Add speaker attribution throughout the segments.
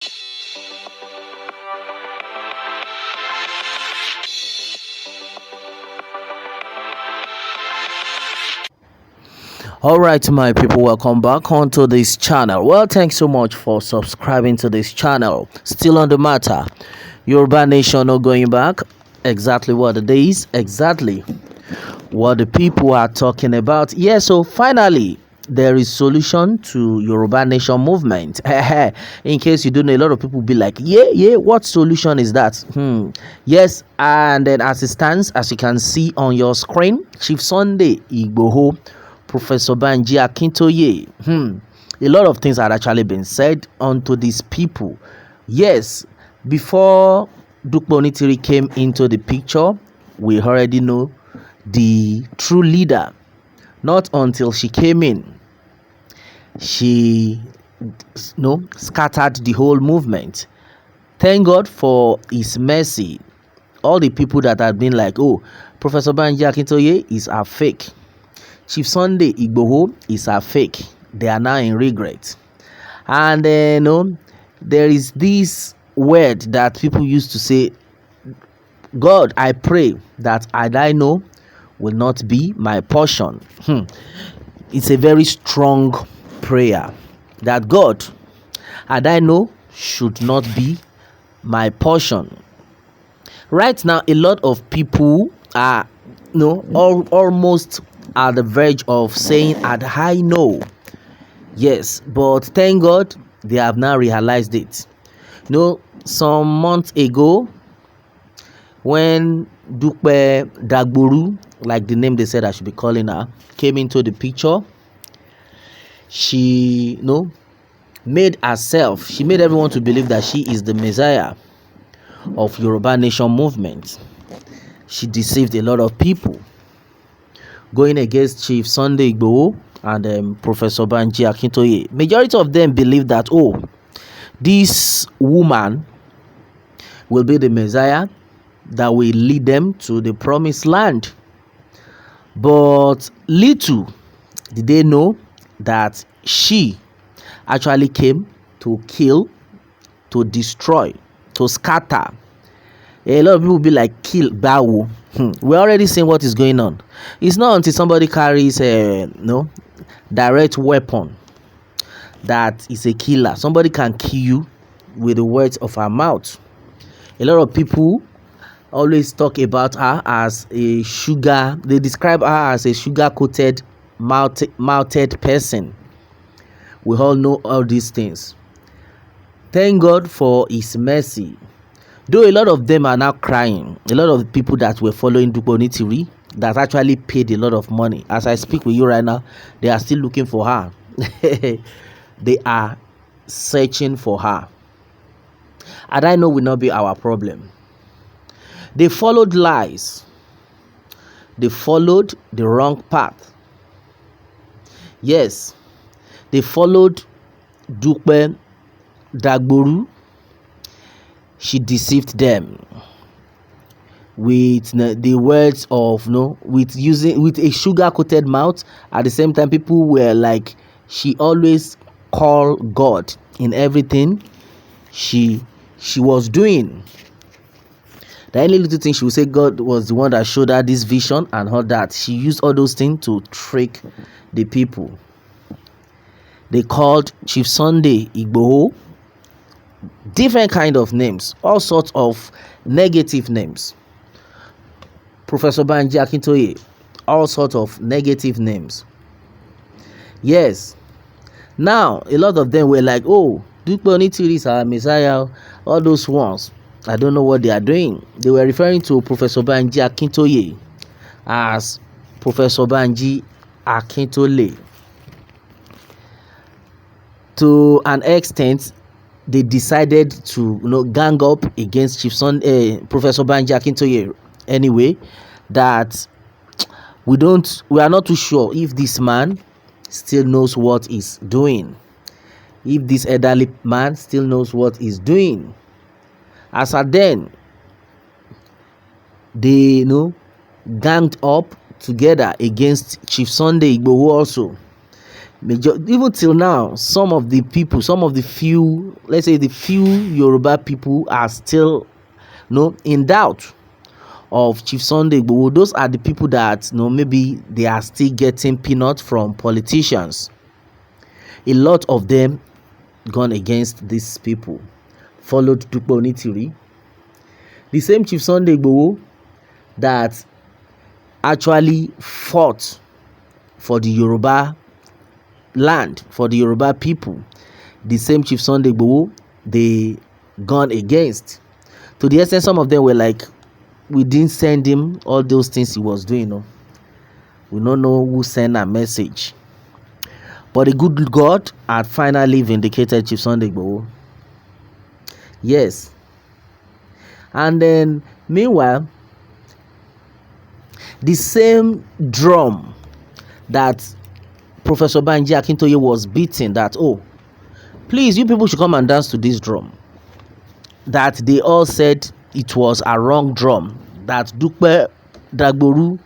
Speaker 1: All right, my people, welcome back onto this channel. Well, thanks so much for subscribing to this channel. Still on the matter, Yoruba Nation not going back. Exactly what it is, exactly what the people are talking about. Yeah, so finally there is solution to Yoruba Nation movement. In case you don't know, a lot of people be like, yeah, what solution is that? Yes, and then as it stands, as you can see on your screen, Chief Sunday Igboho, Professor Banji Akintoye. A lot of things had actually been said onto these people. Yes, before Dukbo Onitiri came into the picture, we already know the true leader. Not until she came in, she scattered the whole movement. Thank God for his mercy. All the people that had been like, oh, Professor Banji Akintoye is a fake, Chief Sunday Igboho is a fake, they are now in regret. And there is this word that people used to say, God, I pray that I know will not be my portion. It's a very strong prayer that God, I know, should not be my portion. Right now, a lot of people are almost at the verge of saying, I know. Yes, but thank God they have now realized it. Some months ago, when Dupe Dagburu, like the name they said I should be calling her, came into the picture, she made everyone to believe that she is the Messiah of Yoruba Nation movement. She deceived a lot of people, going against Chief Sunday Igboho and Professor Banji Akintoye. Majority of them believe that, oh, this woman will be the Messiah that will lead them to the promised land. But little did they know that she actually came to kill, to destroy, to scatter. A lot of people will be like, kill Bawu. We're already seeing what is going on. It's not until somebody carries a direct weapon that is a killer. Somebody can kill you with the words of her mouth. A lot of people always talk about her as a sugar. They describe her as a sugar-coated, mouthed person. We all know all these things. Thank God for his mercy. Though a lot of them are now crying, a lot of people that were following Dukbo Onitiri that actually paid a lot of money. As I speak with you right now, they are still looking for her. They are searching for her. And I know will not be our problem. They followed lies. They followed the wrong path. Yes, they followed Dupe Dagburu. She deceived them with the words of with a sugar-coated mouth. At the same time, people were like, she always called God in everything she was doing. The only little thing she would say, God was the one that showed her this vision and all that. She used all those things to trick the people. They called Chief Sunday Igboho different kind of names, all sorts of negative names. Professor Banji Akintoye, all sorts of negative names. Yes. Now, a lot of them were like, oh, Dukbo Onitiri is our Messiah. All those ones, I don't know what they are doing. They were referring to Professor Banji Akintoye as Professor Banji Akintole. To an extent, they decided to gang up against Professor Banji Akintoye anyway, that we are not too sure if this man still knows what he's doing, if this elderly man still knows what he's doing. As at then, they ganged up together against Chief Sunday Igboho also. Even till now, some of the people, some of the few, let's say the few Yoruba people are still, in doubt of Chief Sunday Igboho. Those are the people that, maybe they are still getting peanuts from politicians. A lot of them gone against these people, followed Dupe Onitiri, the same Chief Sunday Igboho that actually fought for the Yoruba land, for the Yoruba people. The same Chief Sunday Igboho they gone against, to the extent some of them were like, we didn't send him all those things he was doing. We don't know who sent a message. But the good God had finally vindicated Chief Sunday Igboho. Yes. And then meanwhile, the same drum that Professor Banji Akintoye was beating, that, oh, please, you people should come and dance to this drum, that they all said it was a wrong drum, that Dupe Dagboru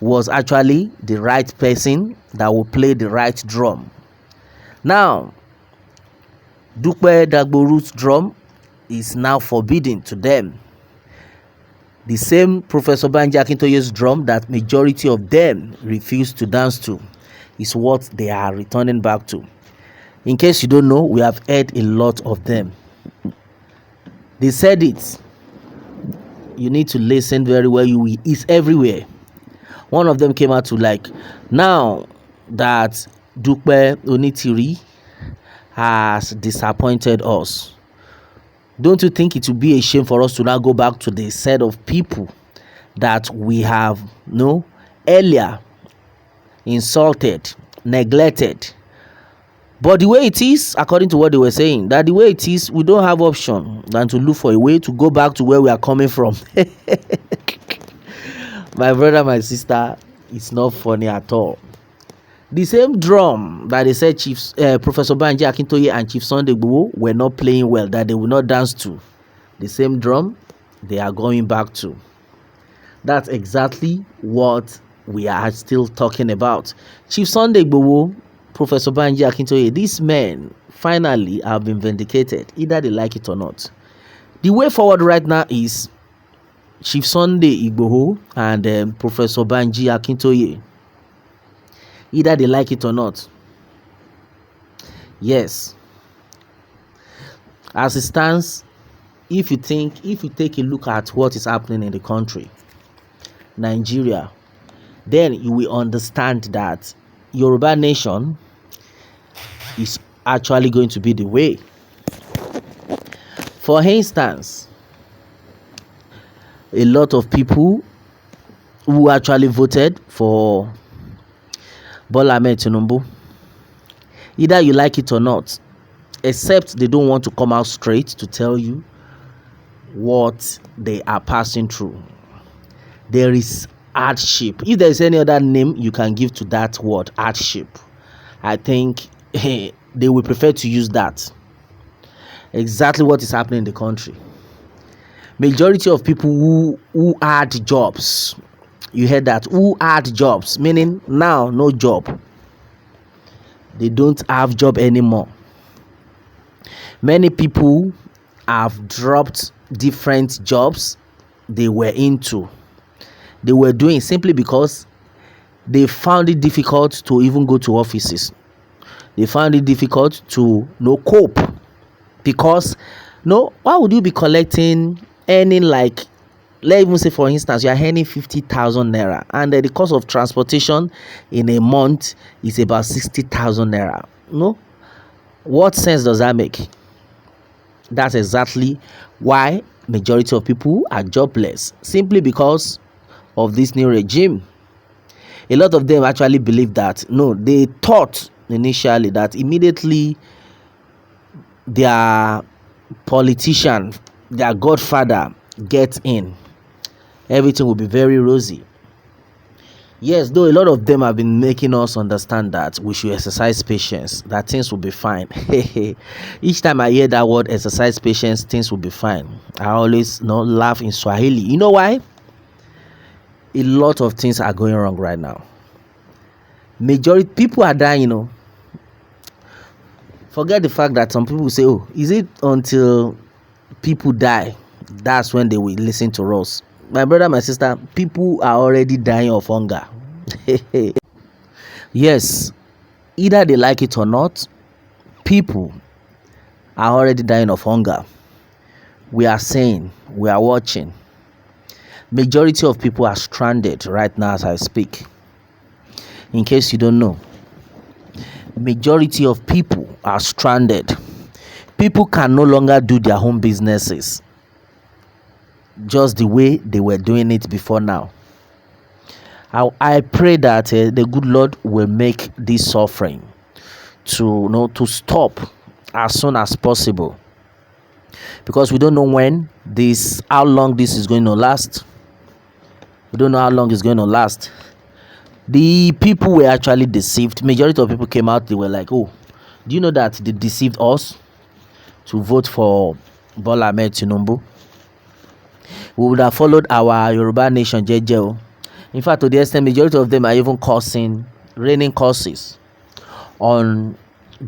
Speaker 1: was actually the right person that would play the right drum. Now, Dupe Dagboru's drum is now forbidden to them. The same Professor Banji Akintoye's drum that majority of them refuse to dance to is what they are returning back to. In case you don't know, we have heard a lot of them. They said it. You need to listen very well. It's everywhere. One of them came out to like, now that Dupe Onitiri has disappointed us, don't you think it would be a shame for us to now go back to the set of people that we have earlier insulted, neglected? But the way it is, according to what they were saying, that the way it is, we don't have option than to look for a way to go back to where we are coming from. My brother, my sister, it's not funny at all. The same drum that they said Professor Banji Akintoye and Chief Sunday Igboho were not playing well, that they will not dance to, the same drum they are going back to. That's exactly what we are still talking about. Chief Sunday Igboho, Professor Banji Akintoye, these men finally have been vindicated, either they like it or not. The way forward right now is Chief Sunday Igboho and Professor Banji Akintoye, either they like it or not. Yes. As it stands, if you take a look at what is happening in the country, Nigeria, then you will understand that Yoruba Nation is actually going to be the way. For instance, a lot of people who actually voted for Bola Ahmed Tinubu, either you like it or not, except they don't want to come out straight to tell you what they are passing through. There is hardship. If there is any other name you can give to that word, hardship, I think they will prefer to use that. Exactly what is happening in the country. Majority of people who had jobs, you heard that, who had jobs, meaning now no job, they don't have job anymore. Many people have dropped different jobs they were into, they were doing, simply because they found it difficult to even go to offices. They found it difficult to cope, because why would you be earning, like, let's even say for instance you are earning 50,000 naira and the cost of transportation in a month is about 60,000 naira. What sense does that make? That's exactly why majority of people are jobless, simply because of this new regime. A lot of them actually believe that, they thought initially that immediately their politician, their godfather gets in, everything will be very rosy. Yes, though a lot of them have been making us understand that we should exercise patience, that things will be fine. Each time I hear that word, exercise patience, things will be fine, I always laugh in Swahili. You know why? A lot of things are going wrong right now. Majority people are dying, Forget the fact that some people say, oh, is it until people die that's when they will listen to us? My brother, my sister, people are already dying of hunger. Yes, either they like it or not, people are already dying of hunger. We are saying, we are watching. Majority of people are stranded right now as I speak. In case you don't know, majority of people are stranded. People can no longer do their home businesses just the way they were doing it before now. I pray that the good Lord will make this suffering to stop as soon as possible, because we don't know how long this is going to last. We don't know how long it's going to last. The people were actually deceived. Majority of people came out, they were like, oh, do you know that they deceived us to vote for Bola Ahmed Tinubu? We would have followed our Yoruba Nation JJ. In fact, to the extent majority of them are even raining curses on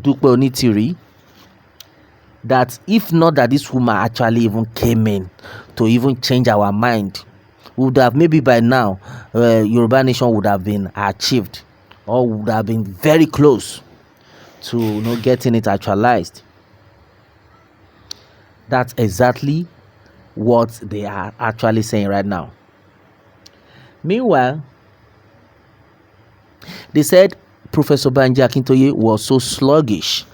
Speaker 1: Dupe Onitiri, that if not that this woman actually even came in to even change our mind, would have maybe by now Yoruba Nation would have been achieved, or would have been very close to getting it actualized. That's exactly what they are actually saying right now. Meanwhile, they said Professor Banji Akintoye was so sluggish.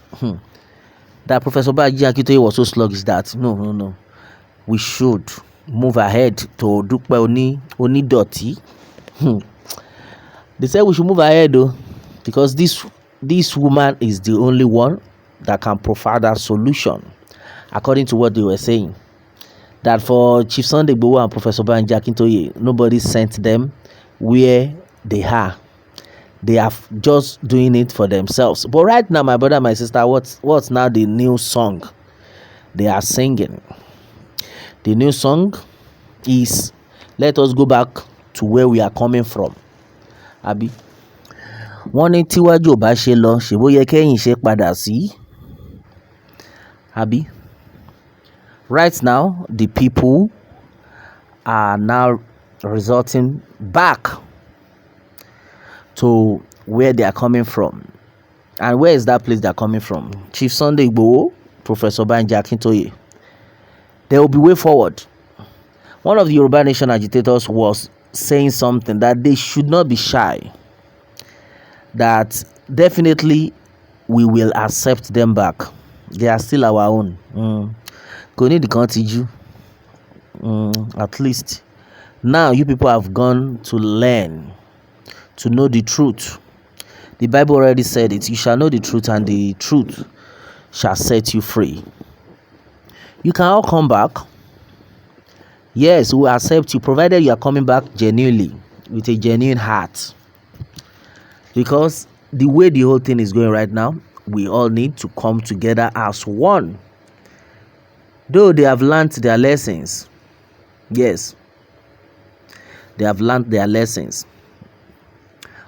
Speaker 1: That Professor Banji Akintoye was so sluggish that no, we should move ahead to Dupe Onidoti. They said we should move ahead though, because this woman is the only one that can provide a solution, according to what they were saying. That for Chief Sunday Igboho and Professor Banji Akintoye, nobody sent them where they are. They are just doing it for themselves. But right now, my brother, my sister, what's now the new song they are singing? The new song is "Let us go back to where we are coming from." Abi, wọ́n ní tíwájú ò bá ṣe lọ ṣèbó yẹ kẹ́yìn ṣe padà sí. Abi, right now the people are now resorting back to where they are coming from. And where is that place they are coming from? Chief Sunday Igboho, Professor Banji Akintoye. There will be way forward. One of the Yoruba Nation agitators was saying something, that they should not be shy, that definitely we will accept them back. They are still our own. Kò ní ìdí kan tìjú. At least now you people have gone to learn, to know the truth. The Bible already said it. You shall know the truth, and the truth shall set you free. You can all come back. Yes, we will accept you, provided you are coming back genuinely, with a genuine heart. Because the way the whole thing is going right now, we all need to come together as one. Though they have learned their lessons. Yes, they have learned their lessons.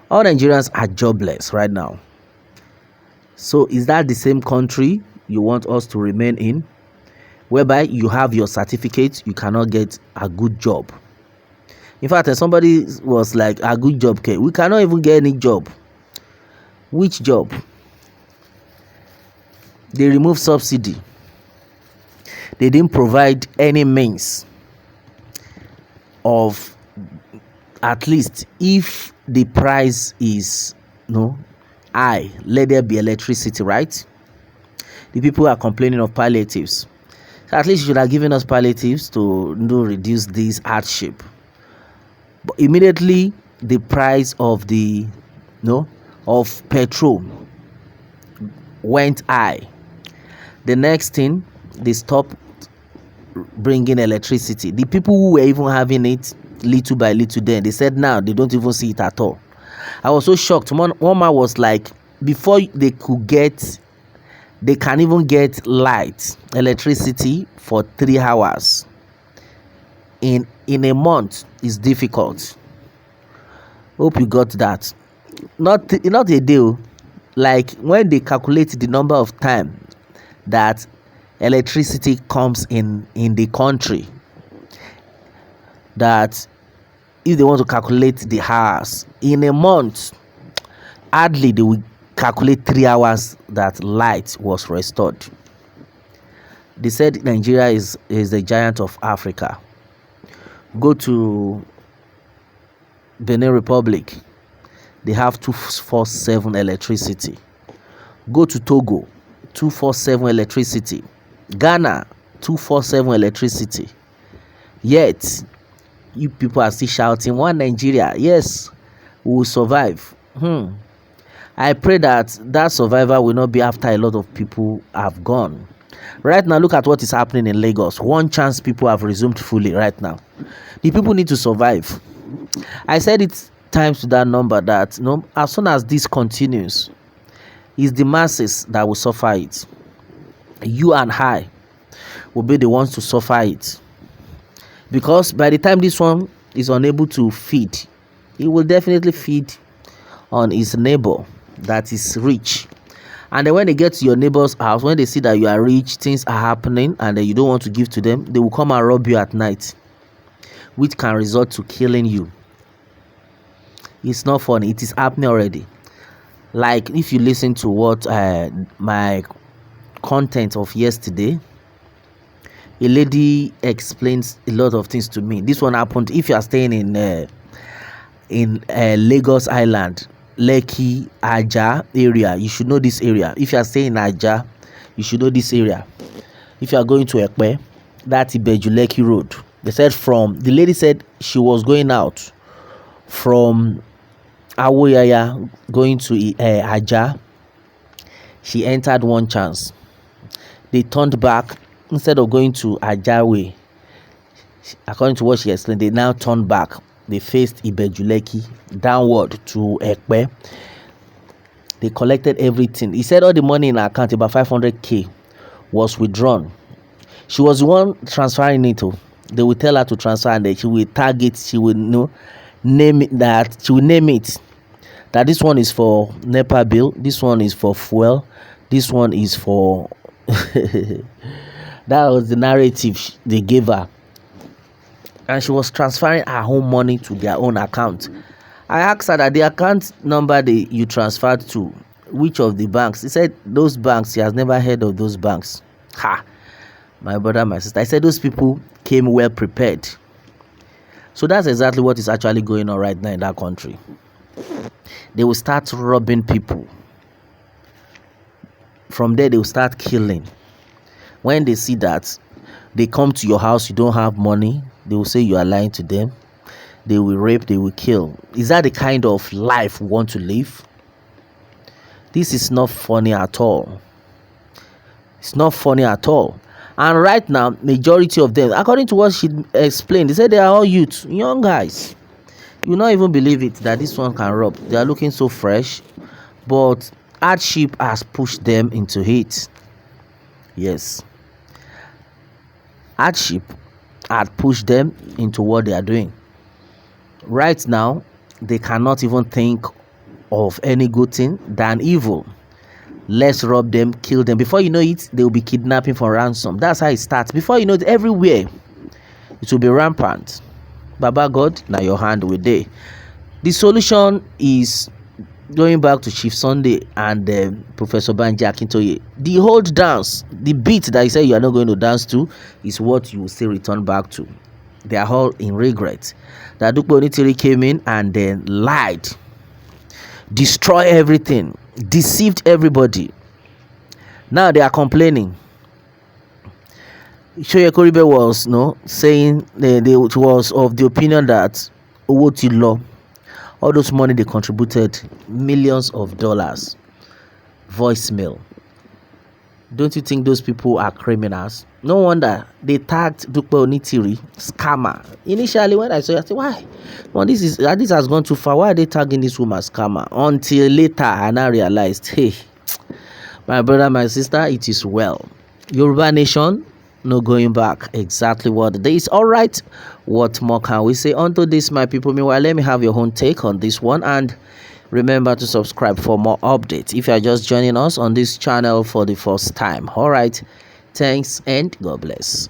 Speaker 1: All Nigerians are jobless right now. So is that the same country you want us to remain in, whereby you have your certificate, you cannot get a good job? In fact, somebody was like, a good job, okay? We cannot even get any job. Which job? They removed subsidy. They didn't provide any means of, at least if the price is high, let there be electricity, right? The people are complaining of palliatives. So at least you should have given us palliatives to reduce this hardship. But immediately the price of of petrol went high. The next thing, they stopped bringing electricity. The people who were even having it little by little, then they said now they don't even see it at all. I was so shocked. One man was like, before they can even get light, electricity for 3 hours in a month is difficult. Hope you got that. Not a deal. like when they calculate the number of time that electricity comes in the country, that if they want to calculate the hours in a month, hardly they will calculate 3 hours that light was restored. They said Nigeria is the giant of Africa. Go to Benin Republic, they have 247 electricity. Go to Togo, 247 electricity. Ghana, 247 electricity. Yet you people are still shouting, one Nigeria. Yes, we will survive. I pray that survival will not be after a lot of people have gone. Right now, look at what is happening in Lagos. One chance people have resumed fully right now. The people need to survive. I said it times to that number that as soon as this continues, it's the masses that will suffer it. You and I will be the ones to suffer it. Because by the time this one is unable to feed, he will definitely feed on his neighbor that is rich. And then when they get to your neighbor's house, when they see that you are rich, things are happening, and then you don't want to give to them, they will come and rob you at night, which can result to killing you. It's not funny. It is happening already. Like if you listen to what my content of yesterday, a lady explains a lot of things to me. This one happened if you are staying in Lagos Island, Lekki, Aja area. You should know this area. If you are staying in Aja, you should know this area. If you are going to Ekpe, that's Ibeju Lekki Road. The lady said she was going out from Awoyaya going to Aja. She entered one chance. They turned back. Instead of going to Aja way, according to what she explained, they now turned back. They faced Ibeju Lekki downward to Ekpe. They collected everything. He said all the money in her account, about 500k, was withdrawn. She was the one transferring it. They will tell her to transfer, and then she will tag it. She will name it that. She will name it that this one is for NEPA bill. This one is for fuel. This one is for. That was the narrative they gave her. And she was transferring her own money to their own account. I asked her that the account number you transferred to, which of the banks? He said those banks, she has never heard of those banks. My brother, my sister. I said those people came well prepared. So that's exactly what is actually going on right now in that country. They will start robbing people. From there, they will start killing. When they see that they come to your house, you don't have money, they will say you are lying to them. They will rape, they will kill. Is that the kind of life we want to live? This is not funny at all. It's not funny at all. And right now, majority of them, according to what she explained, they said they are all youth, young guys. You will not even believe it that this one can rob. They are looking so fresh, but hardship has pushed them into it. Yes. Hardship had pushed them into what they are doing. Right now, they cannot even think of any good thing than evil. Let's rob them, kill them. Before you know it, they will be kidnapping for ransom. That's how it starts. Before you know it, everywhere, it will be rampant. Baba God, now your hand with day. The solution is going back to Chief Sunday and Professor Banji Akintoye. The hold dance, the beat that you say you are not going to dance to, is what you will still return back to. They are all in regret that Dukbo Onitiri came in and then lied, destroyed everything, deceived everybody. Now they are complaining. Shoye Koribe was saying they was of the opinion that Owoti law, all those money they contributed, millions of dollars, voicemail. Don't you think those people are criminals? No wonder they tagged Dukbo Onitiri scammer. Initially, when I saw it, I said, why? Well, this has gone too far. Why are they tagging this woman scammer? Until later, I now realized, hey, my brother, my sister, it is well. Yoruba Nation, no going back. Exactly what it is. All right. What more can we say onto this, my people? Meanwhile, let me have your own take on this one. And Remember to subscribe for more updates if you are just joining us on this channel for the first time. All right, thanks and God bless.